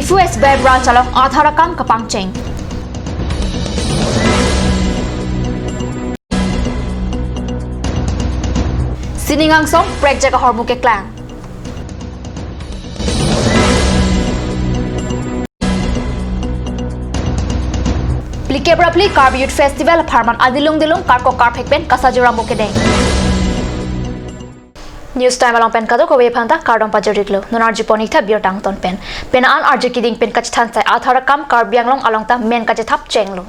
diffuse by branch along Adharakam Kapangcheng. Siningang song prek jaga hormuke klang. Plike brapli Karbi Youth Festival Parman Adilung Dilung Karko Karpekpen Kasajura Mukede. News time along pen kado ko we phanta kardom pajoriklo nonarji ponitha bier dangton pen an arji kiding pen kachan sai Adharakam Karbianglong along ta men kachethap chenglo.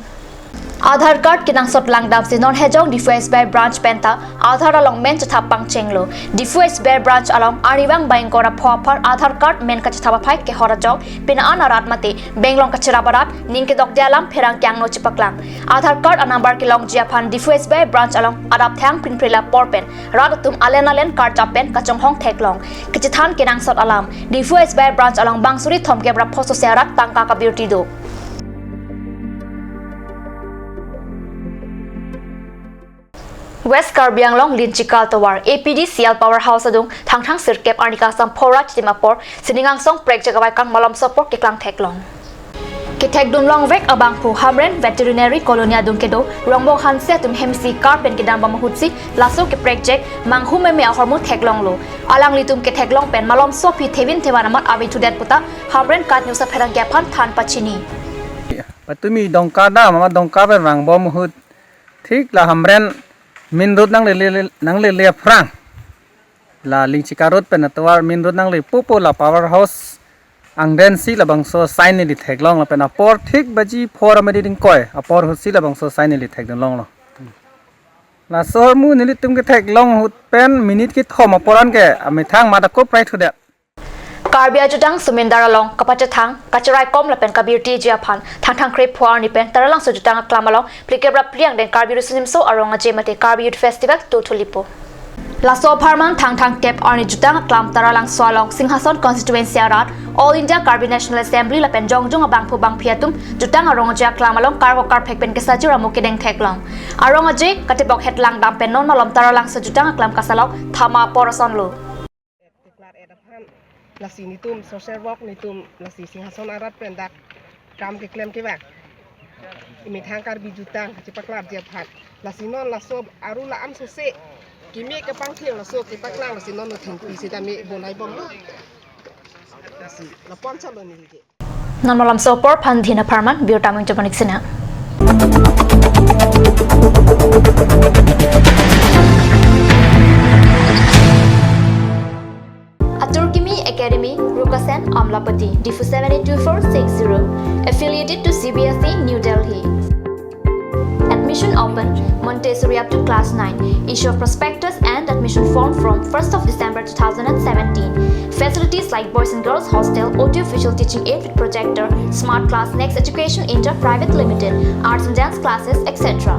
Aadhaar card kinang sot lang dam si non hejong diffuse by branch penta Aadhaar along men chathap pang chenglo diffuse by branch along ariwang baingkora phopar Aadhaar card men kachathapa phai ke hora jong pina an arat mate benglong kachira barat ningke dok dialam pherang kyang no chipaklang Aadhaar card a number ki long jia phan diffuse by branch along adap thang pinprila porpen radatum alen card chapen kachong hong theklong kichithan kinang sot alam diffuse by branch along bangsuri thomke bra phoso serat tangka ka beauty do. West Karbianglong Linchikal Tower APD CL Powerhouse adung thang sirkep arnika sam phora chimapor siningang song prek jagawai kang malam sopor keklang theklong Kitek dum long vek abangpu hamren veterinary colonia dung kedo rongbong hanse tum hemsi karpen kedam bamahutsi laso ke project manghu me hormu theklong lo alang litum ke theklong pen malom sopi thevin thewanamat abi tudet puta hamren kat nyusa pherang gaphan than pachini patumi dongka da mama dongka ber rang bom hut thik la hamren min road nang le frang la lingchika road pen atwar min road nang le popo la powerhouse angden si la bangso sign ni theklong la pen apor thik baji for amedi ding koi apor husi la bangso sign ni thekdong long lo la sor mu ni tum ke theklong hut pen minute ki thom aporan ke amithang ma da ko prai thu de Karbi ajudang sumendara long kapachathang kacharai kom la pen kabir ti jia phan thang krep phwar ni pen taralang sujutang klamalong plikebra pliang den Karbi rusim so aronga jemate Karbi Youth Festival to thulipo laso pharman thang tep arni jutang klam taralang swalong singhason constituency arat All India Karbi National Assembly la pen jongjong abangphu bangphiatum jutang aronga jia klamalong karko karphek pen kesajura mukideng theklong aronga je katibok hetlang dam pen non malom taralang sujutang klam kasalok thama poroson lo lasi nitum social work nitum lasi singhason arat pendak kam ke klem ke bak imi thang Karbi jutang chipaklar dia phat lasi non laso aru la am sose kimi ke pang thiang laso ke paklang lasi non no thing pi sitami bonai bom lasi la pon chalo ni ge non malam sopor pandhina parman biotaming japanik sina Aturkimi Academy, Rukasen, Amlapati, DIFU 722460, affiliated to CBSE, New Delhi. Admission open, Montessori up to class 9. Issue of prospectus and admission form from 1st of December 2017. Facilities like boys and girls hostel, audio-visual teaching aid with projector, smart class, Next Education Inter Private Limited, arts and dance classes, etc.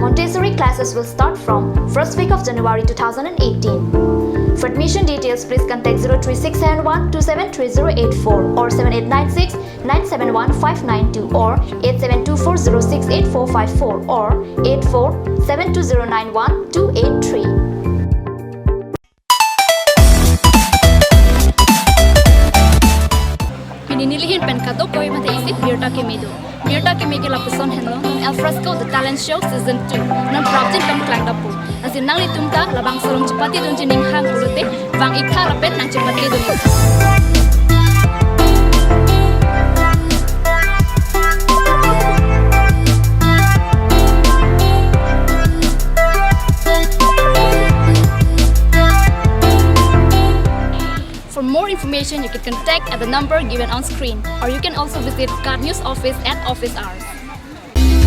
Montessori classes will start from 1st week of January 2018. For admission details, please contact 03671 273084 or 7896 971 592 or 8724068454 or 8472091283. Pininilihin pen kato koi mate isip Mirta Kemido. Mirta Kemiki lapuson henlo El Fresco The Talent Show Season 2 non project kam klang dapu. Asin nang litumta labang solong cepati dun jining hang urute bang ikha rapet nang cepati dun. For more information, you can contact at the number given on screen, or you can also visit Card News office at office hours.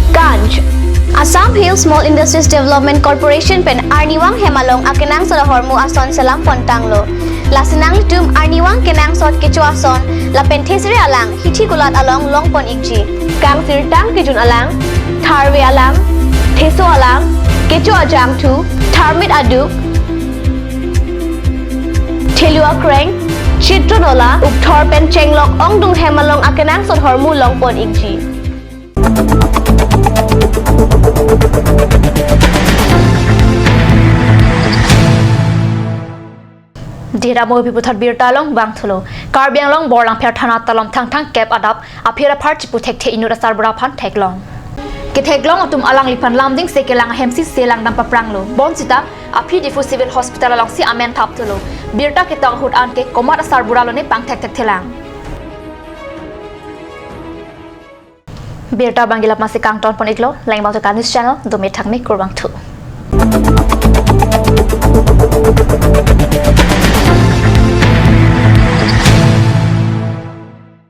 Ganj Assam Hill Small Industries Development Corporation pen Arniwang Hemalong akenang sa hormu ason salam pontanglo. Lasinang litum Arniwang kenang sot kecho ason la penthesire alang hithi gulat along longpon ikji. Kang tirtang kijun alang tharwe alang theso alang kecho ajam thu tharmit aduk Thelua Kreng, Chitronola, Ukthor Pen Chenglok Ong Dung Hemalong akenang sot hormu longpon ikji. Dira mo piputat birta long bang thulo. Karbiang long borlang pher thana talom thang kep adap aphira part chiputek the inura sarbura phan theklong. Kiteglong atum alang lipan lamding sekelang hemsi selang dam papranglo. Bonsita aphi difu civil hospital along si amen thap thulo. Birta kitang hut an ke komar sarbura lo ne pang thek thelang. Birta bangilap masih kang ton pon iklo lain bang to news channel do me thak me kurbang thu.